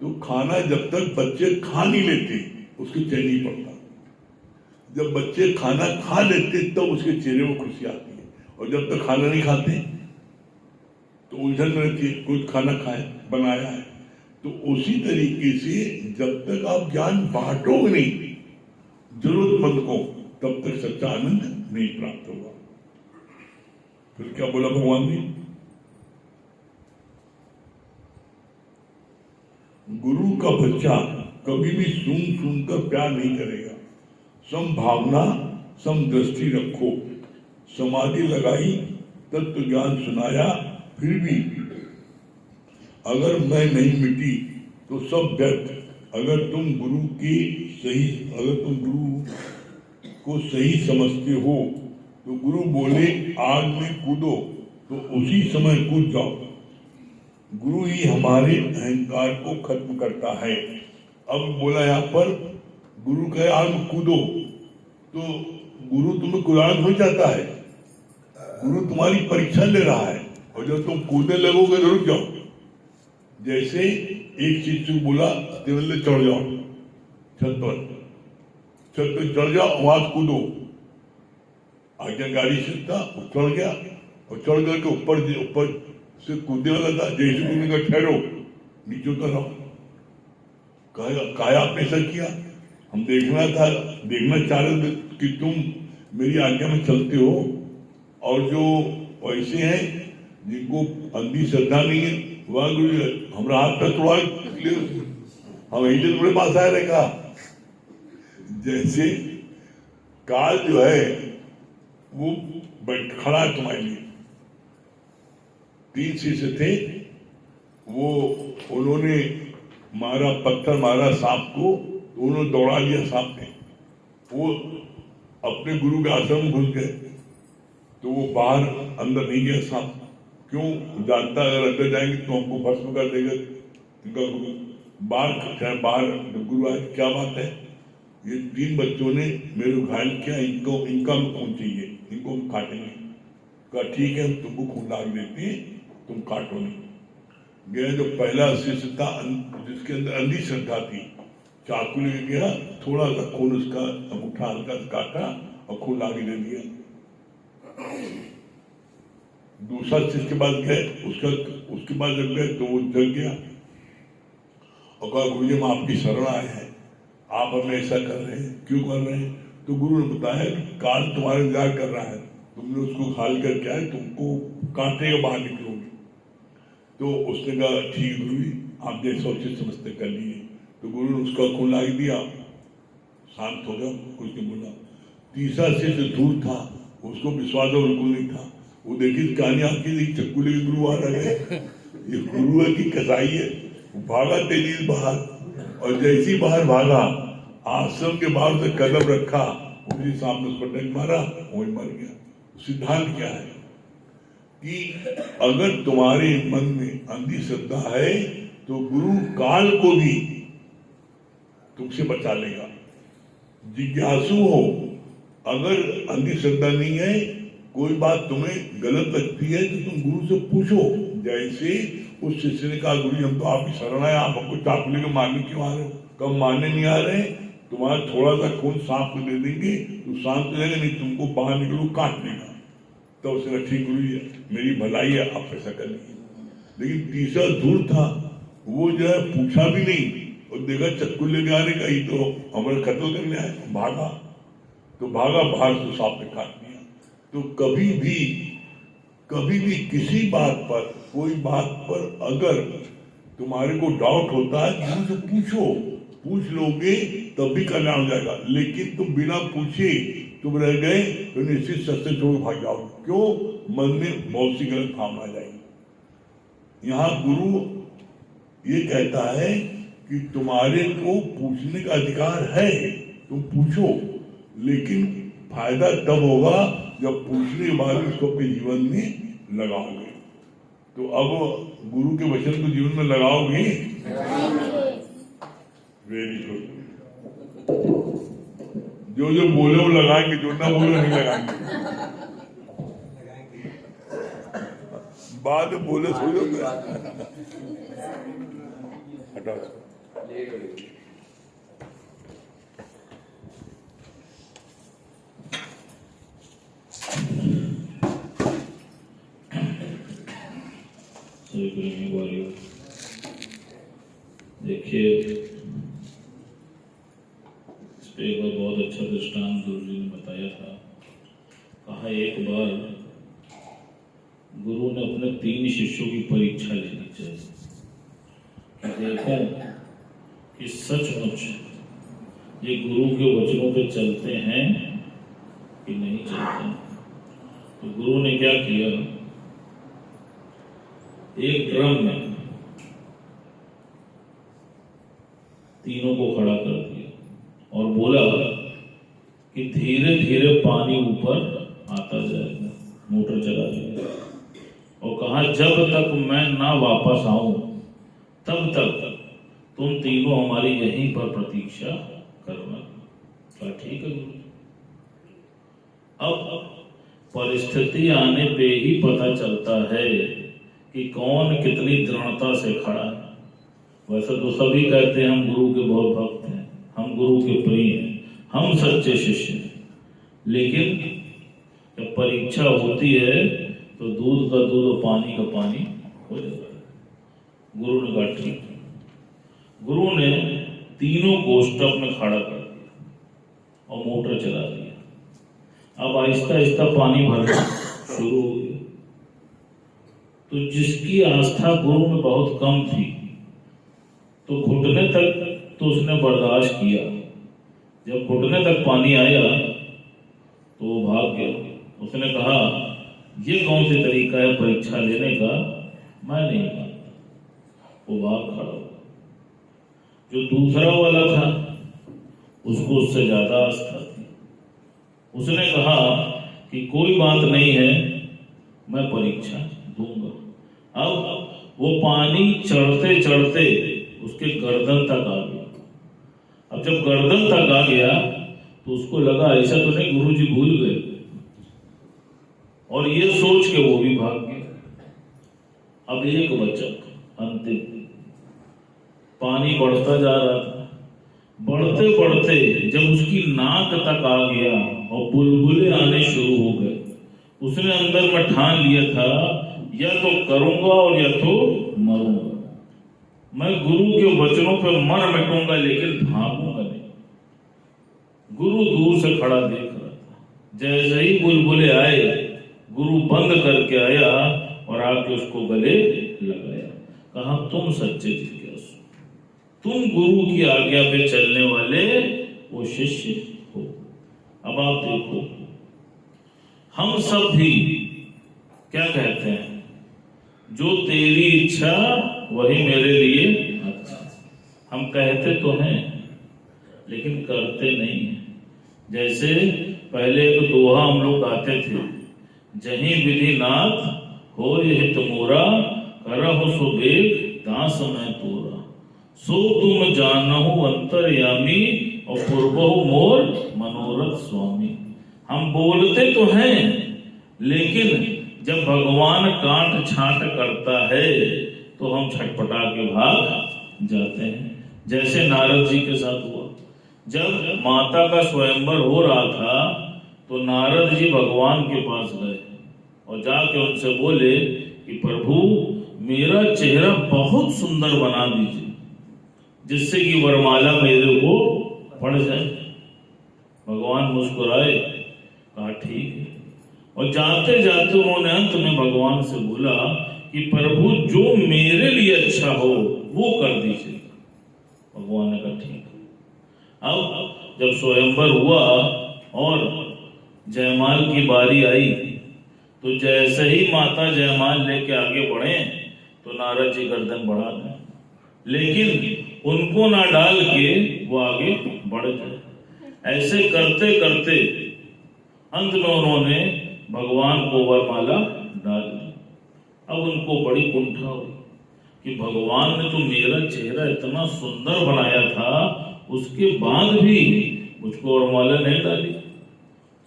तो खाना जब तक बच्चे खा नहीं लेते उसके चैन नहीं पड़ता। जब बच्चे खाना खा लेते तब तो उसके चेहरे में खुशी आती है, और जब तक खाना नहीं खाते तो उलझन में रहती है, कुछ खाना खाए बनाया है। तो उसी तरीके से जब तक आप ज्ञान बांटोगे नहीं जरूरतमंद को, तब तक सच्चा आनंद नहीं प्राप्त होगा। फिर क्या बोला भगवान ने? गुरु का बच्चा कभी भी सुनकर प्यार नहीं करेगा। समभावना समदृष्टि रखो। समाधि लगाई, तत्व ज्ञान सुनाया, फिर भी अगर मैं नहीं मिटी तो सब व्यर्थ। अगर तुम गुरु को सही समझते हो तो गुरु बोले आग में कूदो तो उसी समय कूद जाओ। गुरु ही हमारे अहंकार को खत्म करता है। अब बोला यहाँ पर गुरु कहे आग में कूदो, तो गुरु तुम्हें कुरान हो जाता है। गुरु तुम्हारी परीक्षा ले रहा है, और जब तुम कूदने लगोगे तो रुक जाओ। जैसे एक चीज को बोला तिरले चढ़ जाओ, छत पर चढ़ जाओ, वहां कूदो। आगे गाड़ी से था, वो चढ़ गया, और चढ़ करके ऊपर से कूदने वाला था। जैसे कूदने का ठहरो, नीचे उतर आओ। काया आपने ऐसा किया? हम देखना चाह रहे थे कि तुम मेरी आज्ञा में चलते हो, और जो वैसे हैं जिनको अंधी श्रद्धा नहीं है, वह गुरु हमारा हाथ पर तोड़ा, हम यही दिन मेरे पास आए रहेगा। जैसे काल जो है वो खड़ा है तुम्हारे लिए। 3 शिष्य थे, वो उन्होंने मारा, पत्थर मारा सांप को, तो उन्होंने दौड़ा दिया सांप ने, वो अपने गुरु के आश्रम में घुस गए, तो वो बाहर अंदर नहीं गया सांप। क्यों? जानता अगर अंदर जाएंगे तो हमको भस्म कर देगा इनका गुरु। बाहर गुरु आए, क्या बात है, ये 3 बच्चों ने मेरे को घायल किया, इनका खून चाहिए, इनको हम काटेंगे। कहा ठीक है, हम तुमको खून लाग देते हैं, तुम काटो नहीं। गया जो पहला शिष्य था जिसके अंदर अंधी श्रद्धा थी, चाकू लेके गया, थोड़ा सा खून उसका अंगूठा हल्का काटा और खून लागे दे दिया। दूसरा शिष्य के पास गए, उसके बाद जब गए तो वो जग गया और कहा गुरु जी हम आपकी शरण आए हैं, आप हमें ऐसा कर रहे हैं, क्यों कर रहे हैं? तो गुरु ने बताया कि काल तुम्हारे इंतजार कर रहा है, तुमने उसको खाली करके आए, तुमको काटेगा, बाहर निकलोगे। तो उसने कहा ठीक गुरु जी, आप जैसा उचित समझते कर लिए। तो गुरु ने उसका खून लाग दिया, शांत हो गया, कुछ नहीं बोला। तीसरा शिष्य दूर था, उसको विश्वास बिल्कुल नहीं था, वो देखी कहानी आपकी, चक्कू लेके गुरु आ रहे हैं, ये गुरु की कसाई है। भागा तेजी से बाहर, और जैसी बाहर भागा, आश्रम के बाहर से कदम रखा, उसी सांप ने उसको डंक मारा, वही मर गया। सिद्धांत क्या है कि अगर तुम्हारे मन में अंधी श्रद्धा है तो गुरु काल को भी तुमसे बचा लेगा। जिज्ञासु हो, अगर अंधी श्रद्धा नहीं है, कोई बात तुम्हें गलत लगती है तो तुम गुरु से पूछो। जैसे उस शिष्य ने कहा गुरु जी हम तो आपकी शरण आए, आप हमको चाकू लेकर मारने क्यों आ रहे हो? कब मारने नहीं आ रहे, तुम्हारा थोड़ा सा खून सांप को दे देंगे तो शांत हो जाएगा, नहीं तुमको बाहर निकलो काट देगा। तो उसने कहा ठीक गुरु जी मेरी भलाई है, आप ऐसा कर लीजिए। लेकिन तीसरा दूर था, वो जो है पूछा भी नहीं, और देखा चक्कू लेके आने का, ही तो हमारे कत्ल करने आए, भागा। तो भागा, बाहर से सांप ने काट दिया। तो कभी भी किसी बात पर, कोई बात पर अगर तुम्हारे को डाउट होता है, गुरु से पूछो, पूछ लोगे तब भी कल्याण हो जाएगा। लेकिन तुम बिना पूछे तुम रह गए तो निश्चित सत्य छोड़ भाग जाओगे। क्यों? मन में बहुत सी गलत भावना जाएगी। यहाँ गुरु ये कहता है कि तुम्हारे को पूछने का अधिकार है, तुम पूछो, लेकिन फायदा तब होगा जब पूछने के बाद उसको अपने जीवन में लगाओगे। तो अब गुरु के वचन को जीवन में लगाओगे? Very good. जो बोले वो लगाएंगे, जो ना बोले नहीं लगाएंगे। बाद में बोले सो हटा। देखिए, इस पे एक बार बहुत अच्छा दृष्टांत गुरु जी ने बताया था। कहा एक बार गुरु ने अपने 3 शिष्यों की परीक्षा लेनी चाहिए, देखो कि सचमुच ये गुरु के वचनों पे चलते हैं कि नहीं चलते। तो गुरु ने क्या किया, एक ड्रम में तीनों को खड़ा कर दिया और बोला कि धीरे धीरे पानी ऊपर आता जाएगा, मोटर चला देगा, और कहा जब तक मैं ना वापस आऊं तब तक तुम तीनों हमारी यहीं पर प्रतीक्षा करना। कहा ठीक है गुरु। अब परिस्थिति आने पे ही पता चलता है कि कौन कितनी दृढ़ता से खड़ा है। वैसे तो सभी कहते हैं हम गुरु के बहुत भक्त हैं, हम गुरु के प्रिय हैं, हम सच्चे शिष्य हैं, लेकिन जब परीक्षा होती है तो दूध का दूध और पानी का पानी हो जाता है। गुरु ने कहा ठीक। गुरु ने तीनों को स्टॉप में खड़ा कर दिया और मोटर चला दिया। अब आहिस्ता आहिस्ता पानी भरना शुरू हो गया। तो जिसकी आस्था गुरु में बहुत कम थी तो घुटने तक तो उसने बर्दाश्त किया, जब घुटने तक पानी आया तो वो भाग गया। उसने कहा ये कौन सी तरीका है परीक्षा लेने का, मैं नहीं मानता। वो भाग खड़ा हुआ। जो दूसरा वाला था उसको उससे ज्यादा आस्था थी। उसने कहा कि कोई बात नहीं है, मैं परीक्षा दूंगा। अब वो पानी चढ़ते चढ़ते उसके गर्दन तक आ गया। अब जब गर्दन तक आ गया तो उसको लगा ऐसा तो नहीं गुरुजी भूल गए, और ये सोच के वो भी भाग गया। अब एक बचत अंतिम, पानी बढ़ता जा रहा था, बढ़ते बढ़ते जब उसकी नाक तक आ गया और बुलबुले आने शुरू हो गए, उसने अंदर में ठान लिया था या तो करूंगा और या तो मरूंगा। मैं गुरु के वचनों पे मर मिटूंगा लेकिन भागूंगा नहीं। गुरु दूर से खड़ा देख रहा था। जैसे ही बुलबुले आए, गुरु बंद करके आया और आके उसको गले लगाया। कहा तुम सच्चे जिज्ञासु, तुम गुरु की आज्ञा पे चलने वाले वो शिष्य हो। अब आप देखो, हम सब भी क्या कहते हैं, जो तेरी इच्छा वही मेरे लिए अच्छा। हम कहते तो हैं लेकिन करते नहीं हैं। जैसे पहले एक दोहा हम लोग गाते थे, जहीं विधि नाथ हो हित मोरा, करहु सो बेग दास मैं तोरा, सो तुम जानहु अंतर्यामी और पूर्वहु मोर मनोरथ स्वामी। हम बोलते तो हैं लेकिन जब भगवान कांट छांट करता है तो हम छटपटा के भाग जाते हैं। जैसे नारद जी के साथ हुआ, जब माता का स्वयंवर हो रहा था तो नारद जी भगवान के पास गए और जाके उनसे बोले कि प्रभु मेरा चेहरा बहुत सुंदर बना दीजिए जिससे कि वरमाला मेरे को पड़ जाए। भगवान मुस्कुराए, कहा ठीक है। और जाते जाते उन्होंने अंत में भगवान से बोला कि प्रभु जो मेरे लिए अच्छा हो वो कर दीजिए। भगवान ने कहा ठीक है। अब जब स्वयंवर हुआ और जयमाल की बारी आई तो जैसे ही माता जयमाल लेके आगे बढ़े तो नारद जी गर्दन बढ़ा दें, लेकिन उनको ना डाल के वो आगे बढ़ गए। ऐसे करते करते अंत में उन्होंने भगवान को वरमाला डाल दी। अब उनको बड़ी कुंठा हुई कि भगवान ने तो मेरा चेहरा इतना सुंदर बनाया था, उसके बाद भी मुझको वरमाला नहीं डाली।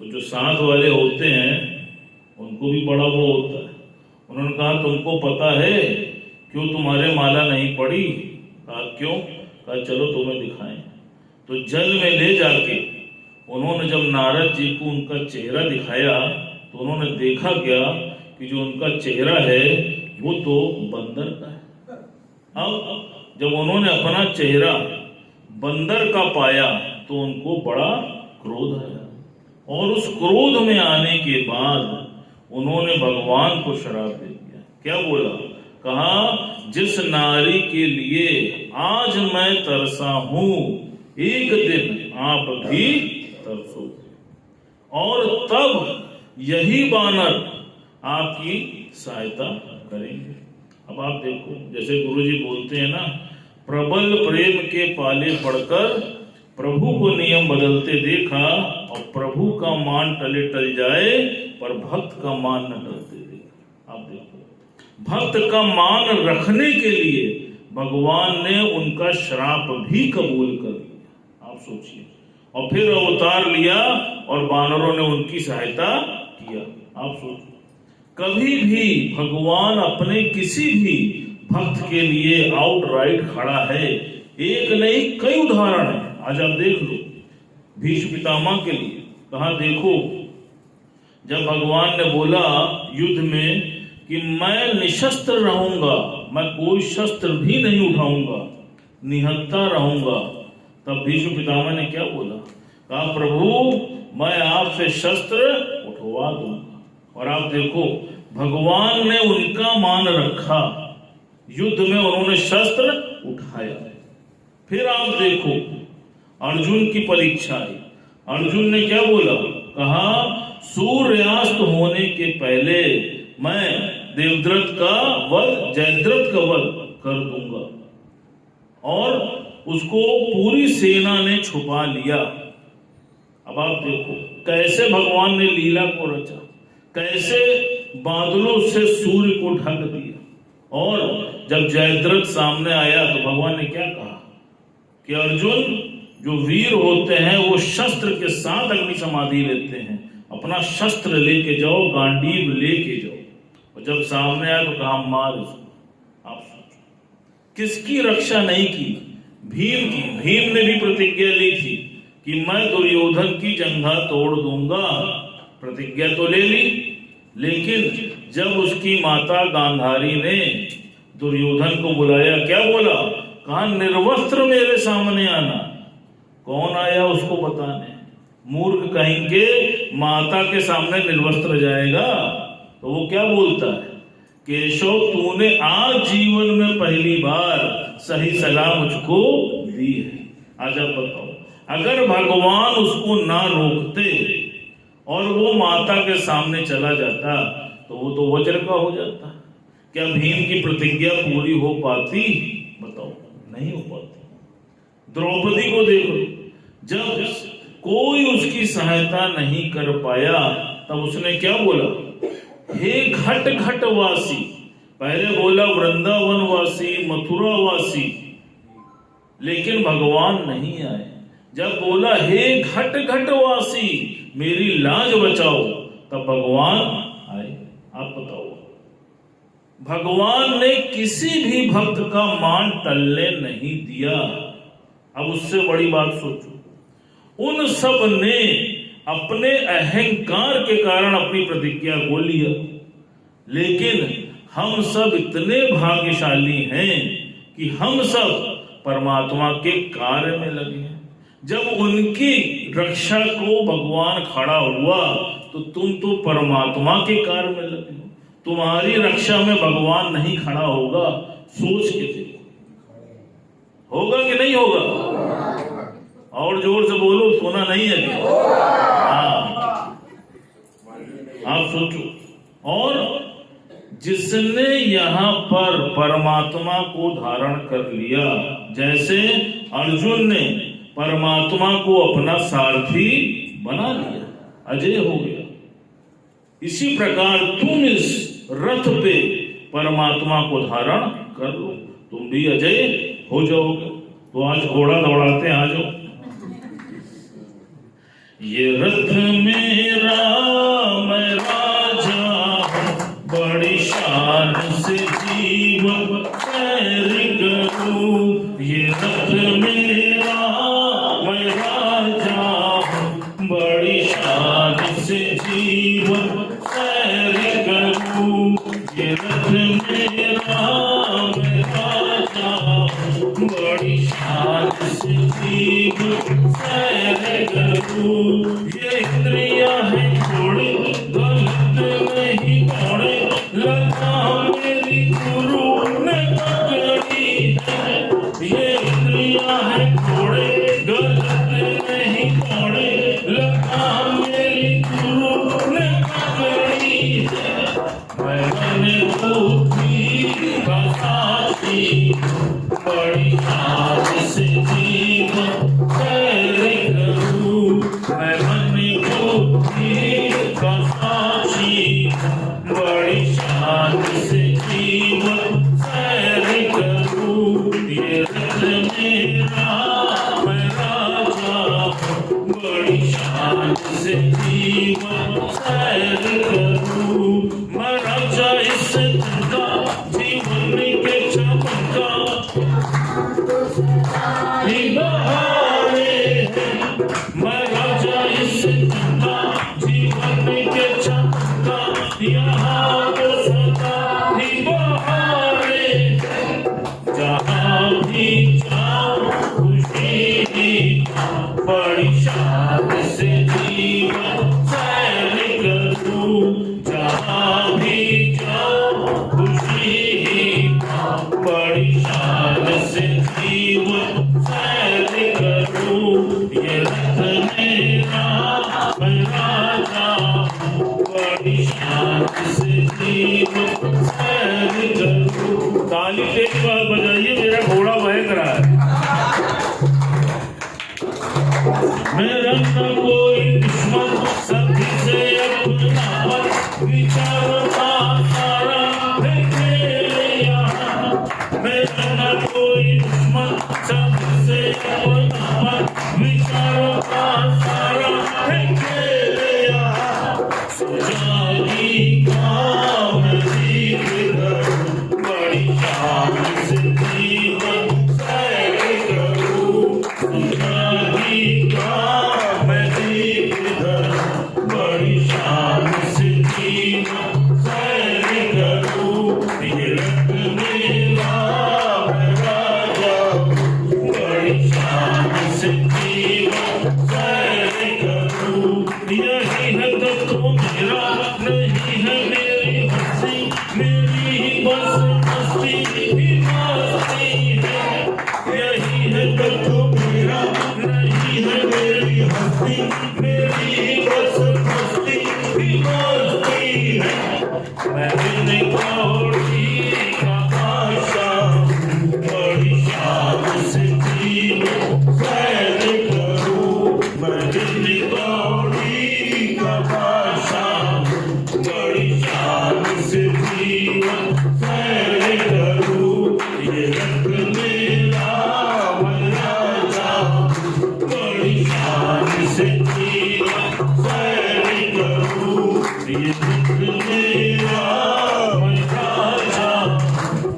तो जो साथ वाले होते हैं उनको भी बड़ा वो होता है। उन्होंने कहा तुमको पता है क्यों तुम्हारे माला नहीं पड़ी? कहा क्यों? कहा चलो तुम्हें दिखाएं। तो जल में ले जाके उन्होंने जब नारद जी को उनका चेहरा दिखाया तो उन्होंने देखा क्या कि जो उनका चेहरा है वो तो बंदर का है। अब जब उन्होंने अपना चेहरा बंदर का पाया तो उनको बड़ा क्रोध आया, और उस क्रोध में आने के बाद उन्होंने भगवान को श्राप दे दिया। क्या बोला? कहा जिस नारी के लिए आज मैं तरसा हूं, एक दिन आप भी तरसोगे, और तब यही बानर आपकी सहायता करेंगे। अब आप देखो, जैसे गुरुजी बोलते हैं ना, प्रबल प्रेम के पाले पड़कर प्रभु को नियम बदलते देखा, और प्रभु का मान टले टल जाए पर भक्त का मान न टलते देखा। आप देखो, भक्त का मान रखने के लिए भगवान ने उनका श्राप भी कबूल कर लिया। आप सोचिए, और फिर अवतार लिया और बानरों ने उनकी सहायता किया। आप सोचिए, कभी भी भगवान अपने किसी भी भक्त के लिए आउटराइट खड़ा है। एक नहीं कई उदाहरण है। आज आप देख लो, भीष्म पितामह के लिए कहा, देखो जब भगवान ने बोला युद्ध में कि मैं निशस्त्र रहूंगा, मैं कोई शस्त्र भी नहीं उठाऊंगा, निहत्था रहूंगा, तब भीष्म पितामह ने क्या बोला? कहा प्रभु मैं आपसे शस्त्र उठवा दूंगा। और आप देखो, भगवान ने उनका मान रखा, युद्ध में उन्होंने शस्त्र उठाया। फिर आप देखो, अर्जुन की परीक्षा आई। अर्जुन ने क्या बोला? कहा सूर्यास्त होने के पहले मैं देवद्रथ का वध, जयद्रथ का वध कर दूंगा। और उसको पूरी सेना ने छुपा लिया। अब आप देखो कैसे भगवान ने लीला को रचा, कैसे बादलों से सूर्य को ढक दिया। और जब जयद्रथ सामने आया तो भगवान ने क्या कहा कि अर्जुन, जो वीर होते हैं वो शस्त्र के साथ अग्नि समाधि लेते हैं, अपना शस्त्र लेके जाओ, गांडीव लेके जाओ। और जब सामने आया तो कहा मार इसको। आप सोचो किसकी रक्षा नहीं की? भीम की। भीम ने भी प्रतिज्ञा ली थी कि मैं दुर्योधन की जंघा तोड़ दूंगा, प्रतिज्ञा तो ले ली, लेकिन जब उसकी माता गांधारी ने दुर्योधन को बुलाया, क्या बोला? कहा निर्वस्त्र मेरे सामने आना। कौन आया उसको बताने? मूर्ख कहेंगे माता के सामने निर्वस्त्र जाएगा? तो वो क्या बोलता है? केशव, तूने आज जीवन में पहली बार सही सलाह मुझको दी है। आज आप बताओ, अगर भगवान उसको ना रोकते और वो माता के सामने चला जाता तो वो तो वज्र का हो जाता। क्या भीम की प्रतिज्ञा पूरी हो पाती? बताओ, नहीं हो पाती। द्रौपदी को देखो, जब कोई उसकी सहायता नहीं कर पाया तब उसने क्या बोला? हे घट घट वासी। पहले बोला वृंदावन वासी, मथुरा वासी, लेकिन भगवान नहीं आए। जब बोला हे घट घट वासी, मेरी लाज बचाओ, तब भगवान आए। आप बताओ, भगवान ने किसी भी भक्त का मान टलने नहीं दिया। अब उससे बड़ी बात सोचो, उन सब ने अपने अहंकार के कारण अपनी प्रतिज्ञा को लिया, लेकिन हम सब इतने भाग्यशाली हैं कि हम सब परमात्मा के कार्य में लगे हैं। जब उनकी रक्षा को भगवान खड़ा हुआ तो तुम तो परमात्मा के कार्य में लगे हो। तुम्हारी रक्षा में भगवान नहीं खड़ा होगा, सोच के देखो, होगा कि नहीं होगा? और जोर से बोलो, सोना नहीं है क्या? हाँ, आप सोचो। और जिसने यहाँ पर परमात्मा को धारण कर लिया, जैसे अर्जुन ने परमात्मा को अपना सारथी बना लिया, अजय हो गया, इसी प्रकार तुम इस रथ पे परमात्मा को धारण कर लो, तुम भी अजय हो जाओगे। तो आज घोड़ा दौड़ाते हैं, आ जाओ। ये रथ मेरा मैं राजा हूं, बड़ी शान से जीवन सैर करूं। ये रथ मेरा मैं राजा हूं, बड़ी शान से जीवन सैर करूं। ये रथ मेरा मैं राजा हूं, बड़ी शान से जीवन सैर करूं। ये इंद्रियां हैं घोड़े, गलत नहीं घोड़े, लगाम मेरी गुरु ने पकड़ी है। ये इंद्रियां हैं घोड़े, गलत नहीं घोड़े, लगाम मेरी गुरु ने पकड़ी है। मैं बने बुद्धि का साथी, बड़ी शान से जीवन सैर करूं। मैं बने बुद्धि का साथी, बड़ी शान से जीवन सैर करूं। ये रथ मेरा मैं राजा हूं, बड़ी शान से जीवन सैर करूं। मैं राजा इस चमका, जीवन के चमका ही बहारे हैं। मैं राजा इस चमका, जीवन के चमका यहाँ तो सदा ही बहारे हैं। जहाँ भी जाओ खुशी ही, बड़ी शान से जीवन सैर करूं। जहाँ भी जाओ खुशी ही, बड़ी शान से जीवन सैर करूं। ये रथ मेरा मैं राजा हूं, बड़ी शान से जीवन सैर करूं। ताली एक बार बजाइए, मेरा घोड़ा बहक रहा है। मैं दिल कौड़ी का आशा बड़ी शान से जीवन सैर करूं। मैं दिल कौड़ी का आशा बड़ी शान से जीवन सैर करूं। ये रंग मेरा मैं राजा बड़ी शान से जीवन सैर करूं। ये रंग मेरा मैं राजा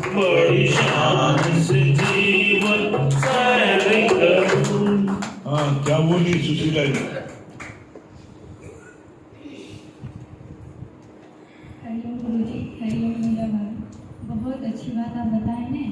बड़ी शान से जीवन सैर करूं। हाँ, क्या बोली सुशीला जी? हरिओम गुरुजी, हरिओम मीरा भाभी। बहुत अच्छी बात आप बताए ना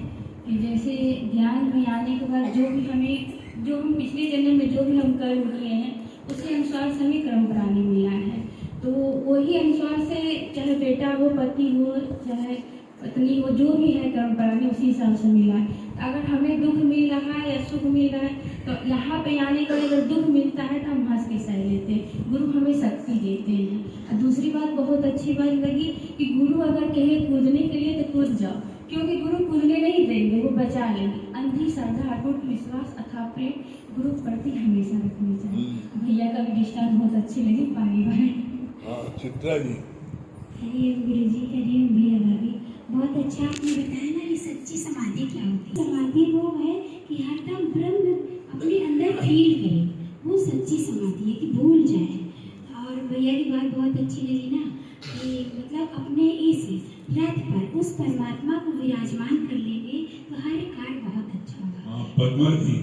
कि जैसे ज्ञान में आने के बाद जो हम पिछले जन्म में जो भी हम कर्म किए हैं उसी अनुसार से हमें कर्म प्राणी मिला है। तो वही अनुसार से चाहे बेटा हो, पति हो, चाहे पत्नी हो, जो भी है कर्म प्राणी उसी हिसाब से मिला है। अगर हमें दुख मिल रहा है या सुख मिल रहा है तो यहाँ पे आने के बाद अगर दुख मिलता है तो हम हंस के सह लेते हैं। गुरु हमें शक्ति देते हैं। और दूसरी बात बहुत अच्छी बात लगी कि गुरु अगर कहे कूदने के लिए तो कूद जाओ, क्योंकि गुरु कूदने नहीं देंगे, वो बचा लेंगे। अंधी श्रद्धा, अटूट विश्वास, अथाह प्रेम गुरु के प्रति हमेशा रखनी चाहिए। भैया का भी डिस्टांस बहुत अच्छी लगी, पानी भरे। हाँ, चित्रा जी। हरिओम गुरुजी, हरिओम भैया भाभी। बहुत अच्छा आपने बताया ना ये सच्ची समाधि क्या होती है। समाधि वो है कि हरदम ब्रह्म अपने अंदर फील करे, वो सच्ची समाधि है कि भूल जाए। और भैया की बात बहुत अच्छी लगी ना कि मतलब अपने इस रथ पर उस परमात्मा को विराजमान कर लेंगे तो हर कार्य बहुत अच्छा होगा। हाँ, पद्मा जी।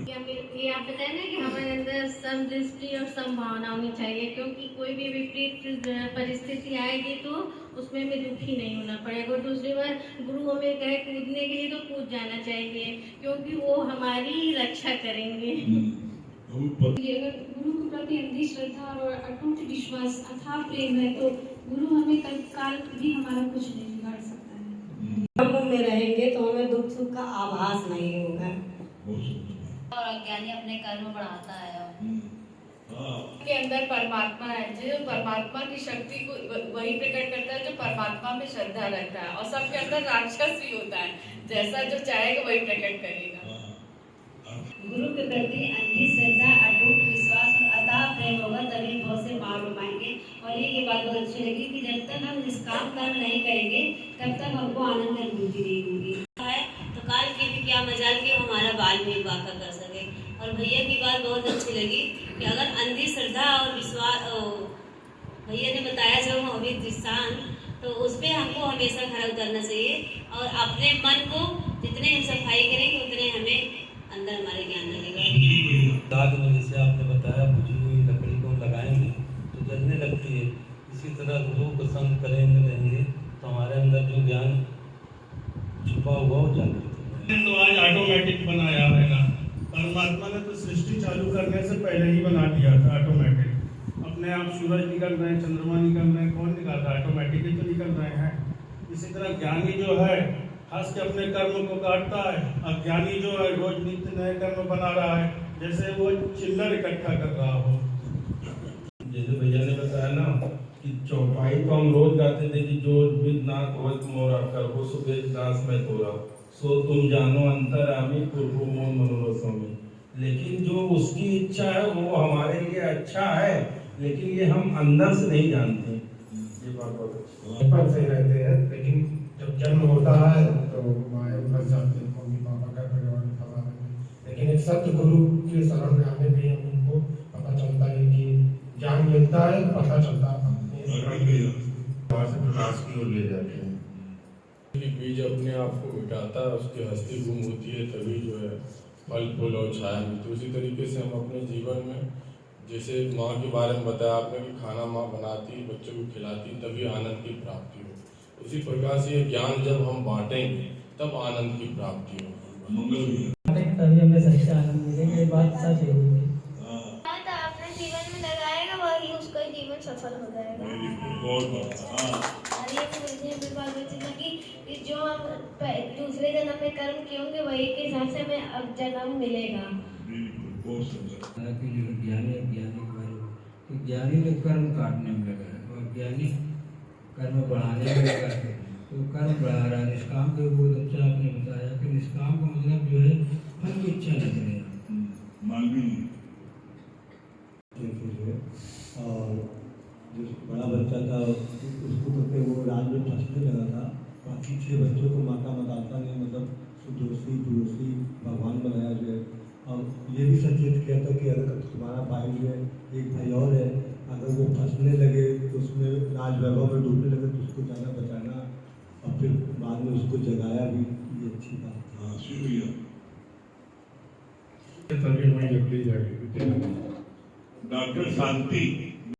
ये आप बताए ना कि हमारे अंदर समदृष्टि और समभावना होनी चाहिए, क्योंकि कोई भी विपरीत परिस्थिति आएगी तो उसमें हमें दुखी नहीं होना पड़ेगा। और दूसरी बार गुरु हमें कहे कूदने के लिए तो कूद जाना चाहिए, क्योंकि वो हमारी रक्षा करेंगे। अगर गुरु के प्रति अंधी श्रद्धा और अटूट विश्वास, अथाह प्रेम है तो गुरु हमें काल भी हमारा कुछ नहीं बिगाड़ सकता है। कर्म में रहेंगे तो हमें दुख सुख का आभास नहीं होगा। और अज्ञानी अपने कर्म बढ़ाता है। हाँ, के अंदर परमात्मा है, जो परमात्मा की शक्ति को वही प्रकट करता है जो परमात्मा में श्रद्धा रखता है। और सबके अंदर राक्षस भी होता है, जैसा जो चाहेगा वही प्रकट करेगा। गुरु के प्रति अंधी श्रद्धा, अटूट विश्वास और अथाह प्रेम होगा तभी बहुत से पार हो पाएंगे। और ये बात बहुत अच्छी लगी कि जब तक हम निष्काम कर्म नहीं करेंगे तब तक हमको आनंद अनुभूति नहीं होगी। तो काल की भी क्या मजाल की हमारा बाल में वाक़ा कर सके। और भैया की बात बहुत अच्छी लगी कि अगर अंधी श्रद्धा और विश्वास भैया ने बताया जब अभी दृष्टान, तो उस पर हमको हमेशा खरा उतरना चाहिए। और अपने मन को जितने हम सफाई करेंगे उतने हमें अंदर हमारे ज्ञान लगेगा। आग में जैसे आपने बताया बुझी हुई लकड़ी को लगाएंगे तो जलने लगती है, इसी तरह गुरु को संग करेंगे रहेंगे तो हमारे अंदर जो ज्ञान छुपा हुआ वो जागृत होगा। तो आज ऑटोमेटिक बनाया है ना, परमात्मा ने तो सृष्टि चालू करने से पहले ही बना दिया था ऑटोमेटिक। अपने आप सूरज निकल रहे हैं, चंद्रमा निकल रहे हैं, कौन निकाल रहा है? ऑटोमेटिक ही तो निकल रहे हैं। इसी तरह ज्ञानी जो है हंस के अपने कर्म को काटता है, अज्ञानी जो है रोज नित्य नए कर्म बना रहा है, जैसे वो चिल्लर इकट्ठा कर रहा हो। जैसे भैया ने बताया ना कि चौपाई तो हम रोज गाते थे कि जो विदनाथ होत मोरा करबो सुबेश दास में तोरा सो तुम जानो अंतर आमी पूर्वो मोन मनोरसमी। लेकिन जो उसकी इच्छा है वो हमारे लिए अच्छा है, लेकिन ये हम अंदर से नहीं जानते। ये बात बहुत अच्छी बचपन से रहते हैं, लेकिन जब जन्म होता है तो माए फंस जाते हैं, मम्मी पापा का परिवार में फंसा देते हैं। लेकिन एक सत्य गुरु के शरण में आने पे हमको पता चलता है कि ज्ञान मिलता है, पता चलता है वहाँ से प्रकाश की ओर ले जाते हैं। बीज अपने आप को मिटाता है, उसकी हस्ती गुम होती है, तभी जो है फल फूल और छाया मिलती है। उसी तरीके से हम अपने जीवन में जैसे माँ के बारे में बताया आपने कि खाना माँ बनाती, बच्चों को खिलाती, तभी आनंद की प्राप्ति हो। उसी प्रकार से ये ज्ञान जब हम बांटेंगे तब आनंद की प्राप्ति होगी। तभी हमें सच्चा आनंद मिलेगा। ये बात सच है। अपने जीवन में लगाएगा वही उसका जीवन सफल हो जाएगा। और ये मुझे बात अच्छी लगी कि जो हम दूसरे जन्म में कर्म किए होंगे वही के हिसाब से हमें अब जन्म मिलेगा। कि जो ज्ञानी के बारे में, तो ज्ञानी ने कर्म काटने में लगा है और ज्ञानी कर्म बढ़ाने में लगा है, तो कर्म बढ़ा रहा है। निष्काम को बहुत अच्छा आपने बताया कि निष्काम का मतलब जो है फल की इच्छा नहीं करेगा। मालवी और जो बड़ा बच्चा था उसको करके वो रात में फंसने लगा था। बाकी 6 बच्चों को माता बताता ने मतलब सुदोषी दुरुषी भगवान बनाया जो है। और ये भी सचेत किया था कि अगर तुम्हारा भाई जो है एक भाई और है, अगर वो फंसने लगे तो उसमें राज वैभव में डूबने लगे तो उसको जाना बचाना, और फिर बाद में उसको जगाया भी, ये अच्छी बात। हाँ शिव भैया तभी वहीं जब ली जाएगी डॉक्टर शांति